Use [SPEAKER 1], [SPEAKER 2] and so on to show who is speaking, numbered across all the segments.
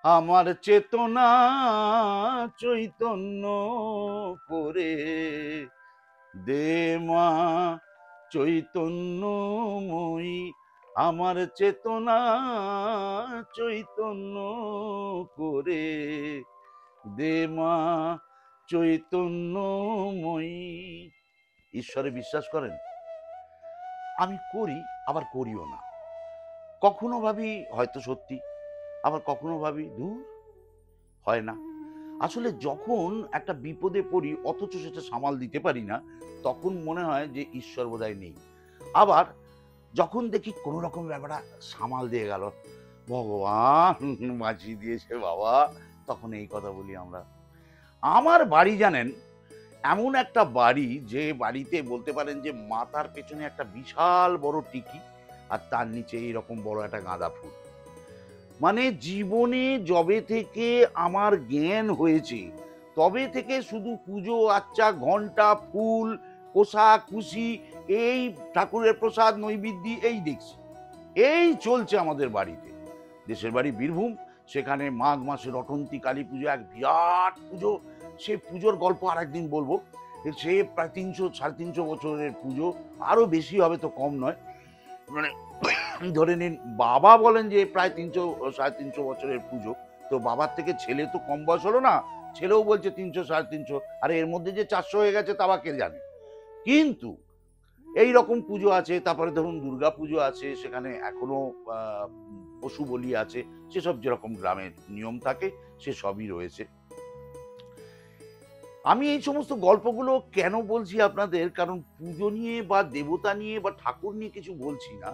[SPEAKER 1] আমার চেতনা চৈতন্য করে দে মা চৈতন্যময়ী, আমার চেতনা চৈতন্য করে দে মা চৈতন্যময়ী। ঈশ্বরে বিশ্বাস করেন? আমি করি, আবার করিও না। কখনো ভাবি হয়তো সত্যি, আবার কখনো ভাবি দূর, হয় না। আসলে যখন একটা বিপদে পড়ি অথচ সেটা সামাল দিতে পারি না, তখন মনে হয় যে ঈশ্বর বোধহয় নেই। আবার যখন দেখি কোনো রকম ব্যাপারটা সামাল দিয়ে গেল, ভগবান বাঁচিয়ে দিয়েছে বাবা, তখন এই কথা বলি আমরা। আমার বাড়ি জানেন, এমন একটা বাড়ি যে বাড়িতে বলতে পারেন যে মাথার পেছনে একটা বিশাল বড় টিকি, আর তার নিচে এইরকম বড় একটা গাঁদা ফুল। মানে জীবনে যবে থেকে আমার জ্ঞান হয়েছে তবে থেকে শুধু পুজো আচ্চা, ঘন্টা, ফুল, কোষাকুষি, এই ঠাকুরের প্রসাদ নৈবেদ্য এই দেখছি, এই চলছে আমাদের বাড়িতে। দেশের বাড়ি বীরভূম, সেখানে মাঘ মাসে রটন্তী কালী পুজো, এক বিরাট পুজো। সে পুজোর গল্প আর একদিন বলবো। সে প্রায় 300-350 বছরের পুজো, আরো বেশি হবে তো কম নয়। মানে ধরে নিন বাবা বলেন যে প্রায় 300-350 বছরের পুজো, তো বাবার থেকে ছেলে তো কম বয়স হলো না, ছেলেও বলছে 300-350, আরে এর মধ্যে যে 400 হয়ে গেছে তা বা কে জানে। কিন্তু এই রকম পুজো আছে, তারপরে ধরুন দুর্গা পুজো আছে, সেখানে এখনো পশু বলি আছে, সেসব যেরকম গ্রামের নিয়ম থাকে সে সবই রয়েছে। আমি এই সমস্ত গল্পগুলো কেন বলছি আপনাদের, কারণ পুজো নিয়ে বা দেবতা নিয়ে বা ঠাকুর নিয়ে কিছু বলছি না।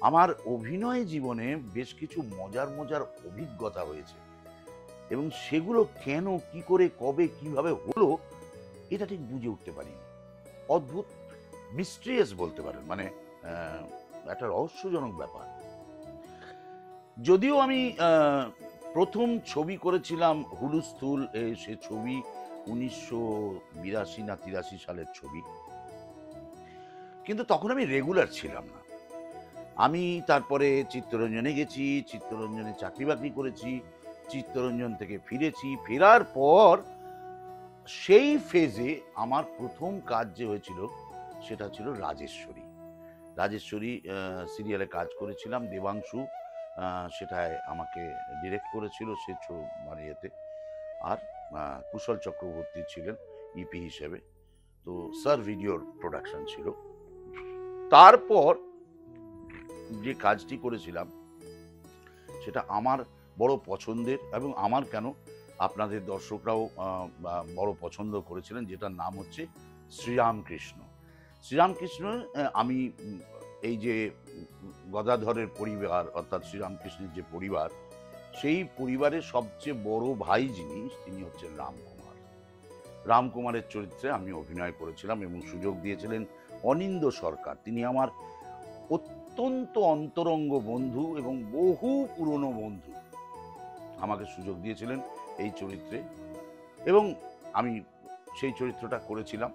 [SPEAKER 1] আমার অভিনয় জীবনে বেশ কিছু মজার মজার অভিজ্ঞতা হয়েছে, এবং সেগুলো কেন, কি করে, কবে, কিভাবে হলো, এটা ঠিক বুঝে উঠতে পারিনি। অদ্ভুত, মিস্ট্রিয়াস বলতে পারেন, মানে একটা রহস্যজনক ব্যাপার। যদিও আমি প্রথম ছবি করেছিলাম হুলুস্থুল, সে ছবি 1982 না 83 সালের ছবি, কিন্তু তখন আমি রেগুলার ছিলাম না। আমি তারপরে চিত্তরঞ্জনে গেছি, চিত্তরঞ্জনে চাকরি বাকরি করেছি, চিত্তরঞ্জন থেকে ফিরেছি। ফেরার পর সেই ফেজে আমার প্রথম কাজ যে হয়েছিল সেটা ছিল রাজেশ্বরী। রাজেশ্বরী সিরিয়ালে কাজ করেছিলাম, দেবাংশু সেটায় আমাকে ডিরেক্ট করেছিল সে মানে এতে। আর কুশল চক্রবর্তী ছিলেন ইপি হিসেবে। তো স্যার ভিডিওর প্রোডাকশন ছিল। তারপর যে কাজটি করেছিলাম সেটা আমার বড় পছন্দের, এবং আমার কেন, আপনাদের দর্শকরাও বড় পছন্দ করেছিলেন, যেটার নাম হচ্ছে শ্রীরামকৃষ্ণ। শ্রীরামকৃষ্ণ, আমি এই যে গদাধরের পরিবার, অর্থাৎ শ্রীরামকৃষ্ণের যে পরিবার, সেই পরিবারের সবচেয়ে বড় ভাই যিনি, তিনি হচ্ছেন রামকুমার। রামকুমারের চরিত্রে আমি অভিনয় করেছিলাম, এবং সুযোগ দিয়েছিলেন অনিন্দ সরকার। তিনি আমার অত্যন্ত অন্তরঙ্গ বন্ধু এবং বহু পুরনো বন্ধু, আমাকে সুযোগ দিয়েছিলেন এই চরিত্রে, এবং আমি সেই চরিত্রটা করেছিলাম।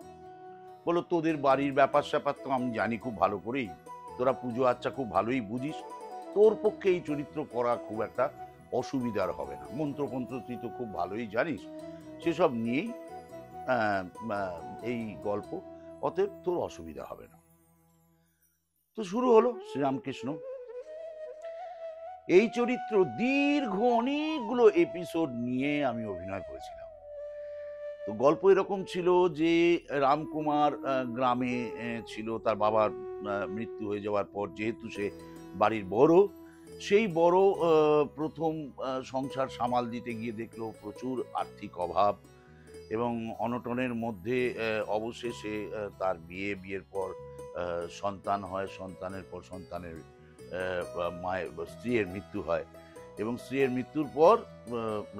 [SPEAKER 1] বলো, তোদের বাড়ির ব্যাপার স্যাপার তো আমি জানি খুব ভালো করেই, তোরা পুজো আচ্ছা খুব ভালোই বুঝিস, তোর পক্ষে এই চরিত্র করা খুব একটা অসুবিধার হবে না, মন্ত্রপন্ত্র তুই তো খুব ভালোই জানিস, সেসব নিয়েই এই গল্প, অতএব তোর অসুবিধা হবে না। তো শুরু হলো শ্রীরামকৃষ্ণ। এই চরিত্র দীর্ঘ অনেকগুলো এপিসোড নিয়ে আমি অভিনয় করেছিলাম। তো গল্প এরকম ছিল যে রামকুমার গ্রামে ছিল, তার বাবার মৃত্যু হয়ে যাওয়ার পর, যেহেতু সে বাড়ির বড়, সেই বড় প্রথম সংসার সামাল দিতে গিয়ে দেখলো প্রচুর আর্থিক অভাব, এবং অনটনের মধ্যে অবশেষে তার বিয়ের পর সন্তান হয়, সন্তানের পর সন্তানের মায়ের স্ত্রীর মৃত্যু হয়, এবং স্ত্রীর মৃত্যুর পর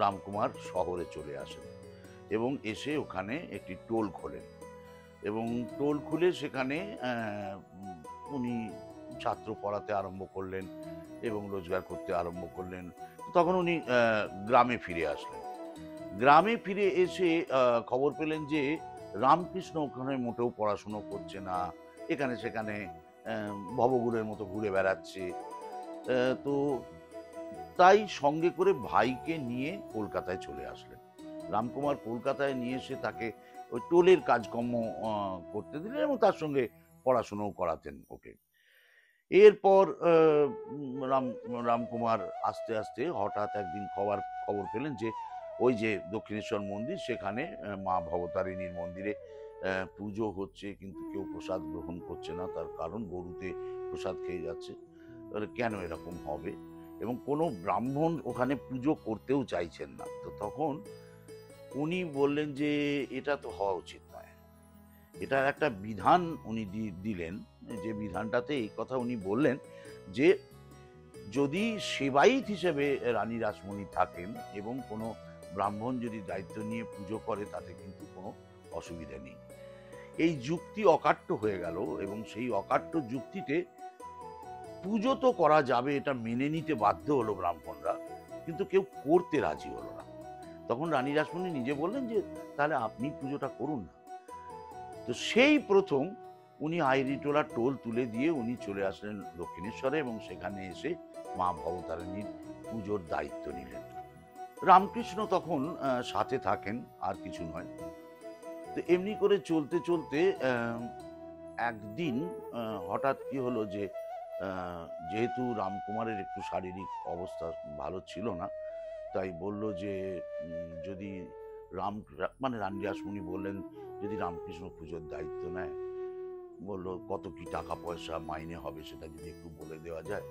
[SPEAKER 1] রামকুমার শহরে চলে আসেন, এবং এসে ওখানে একটি টোল খোলেন, এবং টোল খুলে সেখানে উনি ছাত্র পড়াতে আরম্ভ করলেন এবং রোজগার করতে আরম্ভ করলেন। তখন উনি গ্রামে ফিরে আসলেন। গ্রামে ফিরে এসে খবর পেলেন যে রামকৃষ্ণ ওখানে মোটেও পড়াশুনো করছে না, এখানে সেখানে ভবঘুরের মতো ঘুরে বেড়াচ্ছে। তো তাই সঙ্গে করে ভাইকে নিয়ে কলকাতায় চলে আসলেন। রামকুমার কলকাতায় নিয়ে এসে তাকে ওই টোলের কাজকর্ম করতে দিলেন এবং তার সঙ্গে পড়াশুনোও করাতেন ওকে। এরপর রামকুমার আস্তে আস্তে হঠাৎ একদিন খবর পেলেন যে ওই যে দক্ষিণেশ্বর মন্দির, সেখানে মা ভবতারিণীর মন্দিরে পুজো হচ্ছে, কিন্তু কেউ প্রসাদ গ্রহণ করছে না। তার কারণ গরুতে প্রসাদ খেয়ে যাচ্ছে। কেন এরকম হবে? এবং কোনো ব্রাহ্মণ ওখানে পুজো করতেও চাইছেন না। তো তখন উনি বললেন যে এটা তো হওয়া উচিত নয়। এটার একটা বিধান উনি দিলেন, যে বিধানটাতে এই কথা উনি বললেন যে যদি সেবায়িত হিসেবে রানী রাসমণি থাকেন এবং কোনো ব্রাহ্মণ যদি দায়িত্ব নিয়ে পুজো করে, তাতে কিন্তু কোনো অসুবিধা নেই। এই যুক্তি অকাট্য হয়ে গেল এবং সেই অকাট্য যুক্তিতে পুজো তো করা যাবে এটা মেনে নিতে বাধ্য হলো ব্রাহ্মণরা, কিন্তু কেউ করতে রাজি হলো না। তখন রানী রাসমণি নিজে বললেন যে তাহলে আপনি পুজোটা করুন না। তো সেই প্রথম উনি আইরিটোলা টোল তুলে দিয়ে উনি চলে আসলেন দক্ষিণেশ্বরে এবং সেখানে এসে মা ভবতারিণীর পুজোর দায়িত্ব নিলেন। রামকৃষ্ণ তখন সাথে থাকেন, আর কিছু নয়। তো এমনি করে চলতে চলতে একদিন হঠাৎ কি হলো যে যেহেতু রামকুমারের একটু শারীরিক অবস্থা ভালো ছিল না, তাই বলল যে যদি মানে রানী রাসমণি বললেন যদি রামকৃষ্ণ পুজোর দায়িত্ব নেয়, বললো কত কি টাকা পয়সা মাইনে হবে সেটা যদি একটু বলে দেওয়া যায়।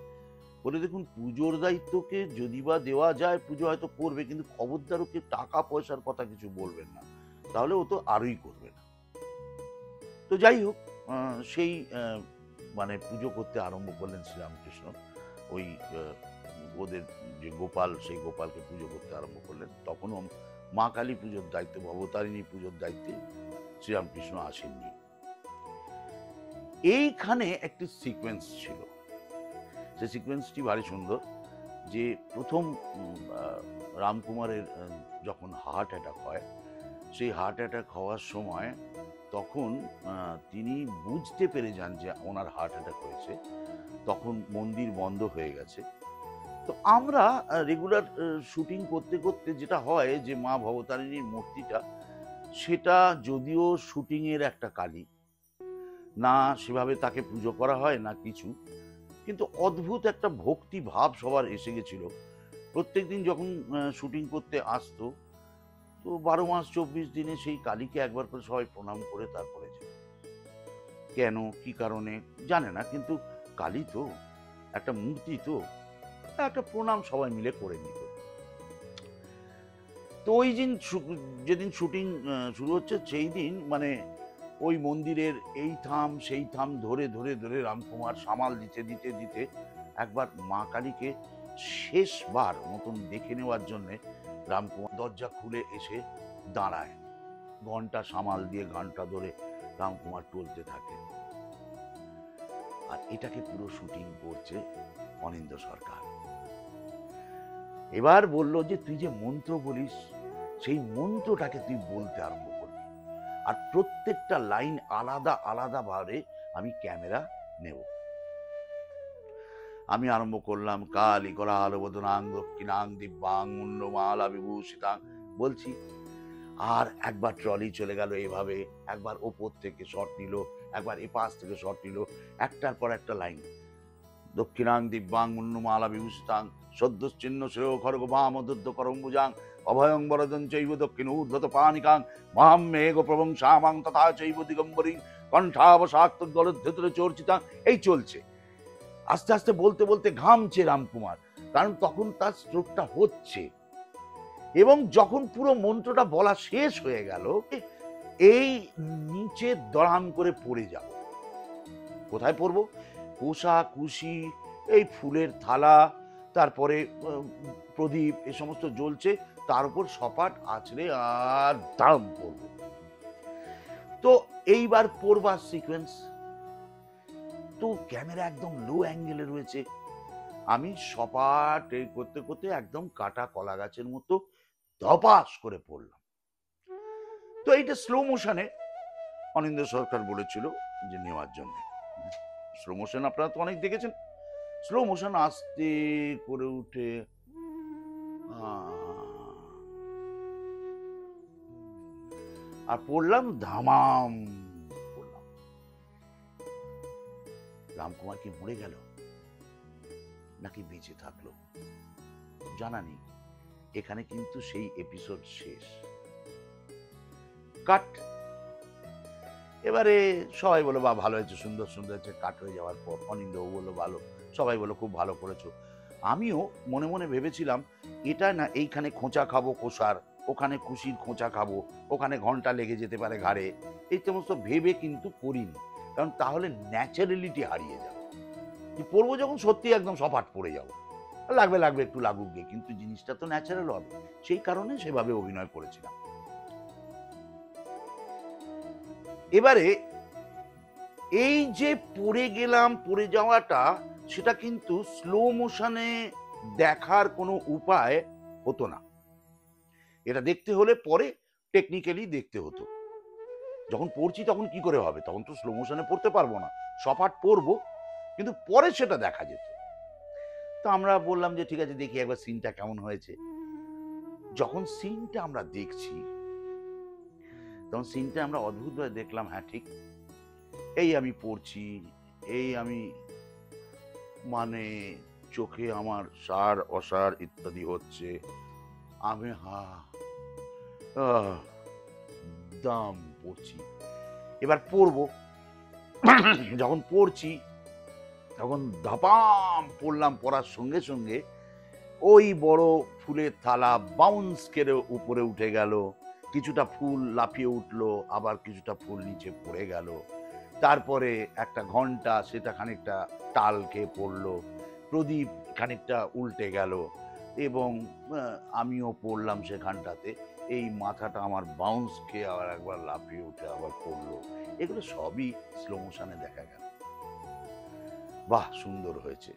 [SPEAKER 1] বলে দেখুন, পুজোর দায়িত্বকে যদি বা দেওয়া যায় পুজো হয়তো করবে, কিন্তু খবরদার ওকে টাকা পয়সার কথা কিছু বলবেন না, তাহলে ও তো আরই করবে না। তো যাই হোক, সেই মানে পুজো করতে আরম্ভ করলেন শ্রীরামকৃষ্ণ। ওই ওদের যে গোপাল, সেই গোপালকে পুজো করতে আরম্ভ করলেন। তখনও মা কালী পুজোর দায়িত্ব, ভবতারিণী পুজোর দায়িত্বে শ্রীরামকৃষ্ণ আসেননি। এইখানে একটি সিকোয়েন্স ছিল, সেই সিকোয়েন্সটি ভারী সুন্দর। যে প্রথম রামকুমারের যখন হার্ট অ্যাটাক হয়, সেই হার্ট অ্যাটাক হওয়ার সময় তখন তিনি বুঝতে পেরে যান যে ওনার হার্ট অ্যাটাক হয়েছে। তখন মন্দির বন্ধ হয়ে গেছে। তো আমরা রেগুলার শুটিং করতে করতে যেটা হয় যে মা ভবতারিণীর মূর্তিটা, সেটা যদিও শুটিংয়ের একটা কালী, না সেভাবে তাকে পুজো করা হয় না কিছু, কিন্তু অদ্ভুত একটা ভক্তি ভাব সবার এসে গেছিল। প্রত্যেকদিন যখন শুটিং করতে আসতো, তো 12 মাস 24 দিনে সেই কালীকে একবার করে সবাই প্রণাম করে তারপরে যেত। কেন, কি কারণে জানে না, কিন্তু কালী তো একটা মূর্তি, তো একটা প্রণাম সবাই মিলে করে নিত। তো ওই দিন যেদিন শুটিং শুরু হচ্ছে, সেই দিন মানে ওই মন্দিরের এই থাম সেই থাম ধরে ধরে ধরে রামকুমার সামাল দিতে দিতে দিতে একবার মা কালীকে শেষবার মতন দেখে নেওয়ার জন্যে রামকুমার দরজা খুলে এসে দাঁড়ায়। ঘন্টা সামাল দিয়ে ঘন্টা ধরে রামকুমার টলতে থাকে। আর এটাকে পুরো শুটিং করছে অনিন্দ্য সরকার। এবার বলল যে তুই যে মন্ত্র বলিস, সেই মন্ত্রটাকে তুই বলতে আরম্ভ করবি, আর প্রত্যেকটা লাইন আলাদা আলাদা ভাবে আমি ক্যামেরা নেব। আমি আরম্ভ করলাম, কালী করাল বদনাং দক্ষিণাং দিব্যাং মুন্ডমালা বিভূষিতাং বলছি। আর একবার ট্রলি চলে গেল এভাবে, একবার ওপর থেকে শট নিল, একবার এপাশ থেকে শট নিল, একটার পর একটা লাইন। দক্ষিণাং দিব্যাং মুন্ডমালা বিভূষিতাং সদ্যশ্চিহ্ন শ্রেয় খড়গ বামদুদ্ধ করম্বুজাং অভয়ং বরদং চৈব দক্ষিণ ঊর্ধ্বত পানিকাং মহাম মেঘ প্রবংশামাং তথা চৈব দিগম্বরী কণ্ঠাবসাক্ত গলদ্ধুতরে চর্চিতাং। এই চলছে। আস্তে আস্তে বলতে বলতে ঘামছে রামকুমার, কারণ তখন তার স্ট্রোকটা হচ্ছে। এবং যখন পুরো মন্ত্রটা বলা শেষ হয়ে গেল, এই নিচে দড়াম করে পড়ে যাব। কোথায় পড়বো? কোষা কুশি, এই ফুলের থালা, তারপরে প্রদীপ, এ সমস্ত জ্বলছে, তার উপর সপাট আছড়ে আর দাম পড়বো। তো এইবার পড়বার সিকোয়েন্স, তো ক্যামেরা একদম লো অ্যাঙ্গেলে রয়েছে। আমি সপাট এই করতে করতে একদম কাটা কলা গাছের মতো ধপাস করে পড়লাম। তো এইটা স্লো মোশনে অনিন্দ্য সরকার বলেছিল যে নেওয়ার জন্য। স্লো মোশন আপনারা তো অনেক দেখেছেন। স্লো মোশন আস্তে করে উঠে আর পড়লাম ধামাম পড়লাম। রামকুমার কি মরে গেল নাকি বেঁচে থাকলো জানা নেই। এখানে কিন্তু সেই এপিসোড শেষ। কাট। এবারে সবাই বলো বা ভালো হয়েছে, সুন্দর সুন্দর হয়েছে। কাট হয়ে যাওয়ার পর অনিন্দ্যবাবু বললো ভালো, সবাই বলো খুব ভালো করেছো। আমিও মনে মনে ভেবেছিলাম এটা না এইখানে খোঁচা খাবো কষার, ওখানে খুশির খোঁচা খাবো, ওখানে ঘন্টা লেগে যেতে পারে ঘাড়ে, এই সমস্ত ভেবে কিন্তু করিনি। কারণ তাহলে ন্যাচারালিটি হারিয়ে যাবে। পড়বো যখন সত্যি একদম সপাট পড়ে যাবো, লাগবে লাগবে একটু লাগুক গে, কিন্তু জিনিসটা তো ন্যাচারাল হবে। সেই কারণে সেভাবে অভিনয় করেছিলাম। এবারে এই যে পড়ে গেলাম, পড়ে যাওয়াটা সেটা কিন্তু স্লো মোশনে দেখার কোনো উপায় হতো না। এটা দেখতে হলে পরে টেকনিক্যালি দেখতে হতো। যখন পড়ছি তখন কি করে হবে, তখন তো স্লো মোশনে পড়তে পারবো না, সপাট পড়বো, কিন্তু পরে সেটা দেখা যেত। তো আমরা বললাম যে ঠিক আছে দেখি একবার সিনটা কেমন হয়েছে। যখন সিনটা আমরা দেখছি তখন সিনটা আমরা অদ্ভুতভাবে দেখলাম, হ্যাঁ ঠিক এই আমি পড়ছি, এই আমি মানে চোখে আমার সার অসার ইত্যাদি হচ্ছে, আমি দাম পড়ছি। এবার পড়বো, যখন পড়ছি তখন ধাপাম পড়লাম, পড়ার সঙ্গে সঙ্গে ওই বড় ফুলের থালা বাউন্স করে উপরে উঠে গেল, কিছুটা ফুল লাফিয়ে উঠলো, আবার কিছুটা ফুল নিচে পড়ে গেল, তারপরে একটা ঘন্টা সেটা খানিকটা টাল খেয়ে পড়লো, প্রদীপ খানিকটা উল্টে গেল, এবং আমিও পড়লাম সেখানটাতে, এই মাথাটা আমার বাউন্স খেয়ে আবার একবার লাফিয়ে উঠে আবার পড়লো। এগুলো সবই স্লো মোশনে দেখা গেল। বাহ, সুন্দর হয়েছে।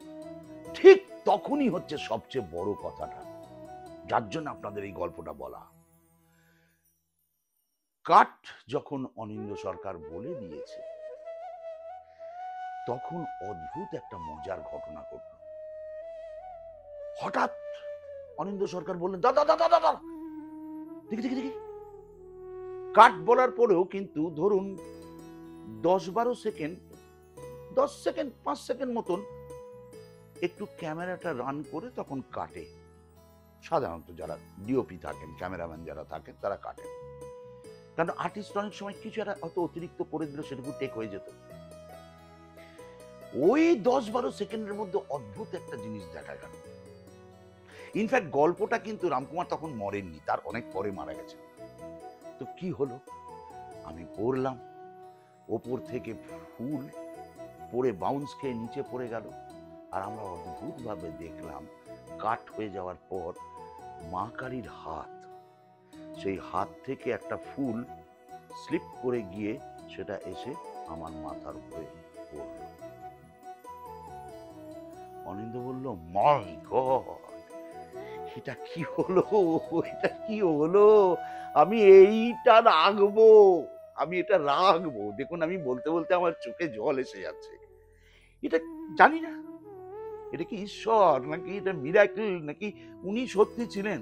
[SPEAKER 1] ঠিক তখনই হচ্ছে সবচেয়ে বড় কথাটা, যার জন্য আপনাদের এই গল্পটা বলা। কাট যখন অনিন্দ্য সরকার বলে দিয়েছে তখন অদ্ভুত একটা মজার ঘটনা ঘটল। হঠাৎ অনিন্দ্য সরকার বললেন দাদা দাদা দাদা দেখি দেখি দেখি। কাট বলার পরেও কিন্তু ধরুন 10-12 সেকেন্ড, 10 সেকেন্ড 5 সেকেন্ড মতন একটু ক্যামেরাটা রান করে তখন কাটে। সাধারণত যারা ডিওপি থাকেন, ক্যামেরাম্যান যারা থাকেন তারা কাটেন, কারণ আর্টিস্ট অনেক সময় কিছু একটা অত অতিরিক্ত করে দিল সেটুকু টেক হয়ে যেত। ওই 10-12 সেকেন্ডের মধ্যে অদ্ভুত একটা জিনিস দেখা গেল। ইনফ্যাক্ট গল্পটা কিন্তু রামকুমার তখন মরেননি, তার অনেক পরে মারা গেছে। তো কি হলো, আমি পড়লাম, ওপর থেকে ফুল পড়ে বাউন্স খেয়ে নিচে পড়ে গেল, আর আমরা অদ্ভুত ভাবে দেখলাম কাট হয়ে যাওয়ার পর মা কালীর হাত, সেই হাত থেকে একটা ফুল স্লিপ করে গিয়ে সেটা এসে আমার মাথার উপরে পড়ল। অনিন্দ্য বলল মাই গড, এটা কি হলো, এটা কি হলো, আমি এইটা রাখবো, আমি এটা রাখবো। দেখুন আমি বলতে বলতে আমার চোখে জল এসে যাচ্ছে। এটা জানি না এটা কি ঈশ্বর নাকি এটা মিরাকেল নাকি উনি সত্যি ছিলেন,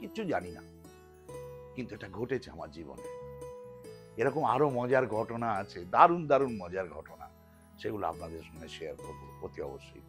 [SPEAKER 1] কিচ্ছু জানি না, কিন্তু এটা ঘটেছে আমার জীবনে। এরকম আরো মজার ঘটনা আছে, দারুণ দারুণ মজার ঘটনা, সেগুলো আপনাদের সঙ্গে শেয়ার করবো অতি অবশ্যই।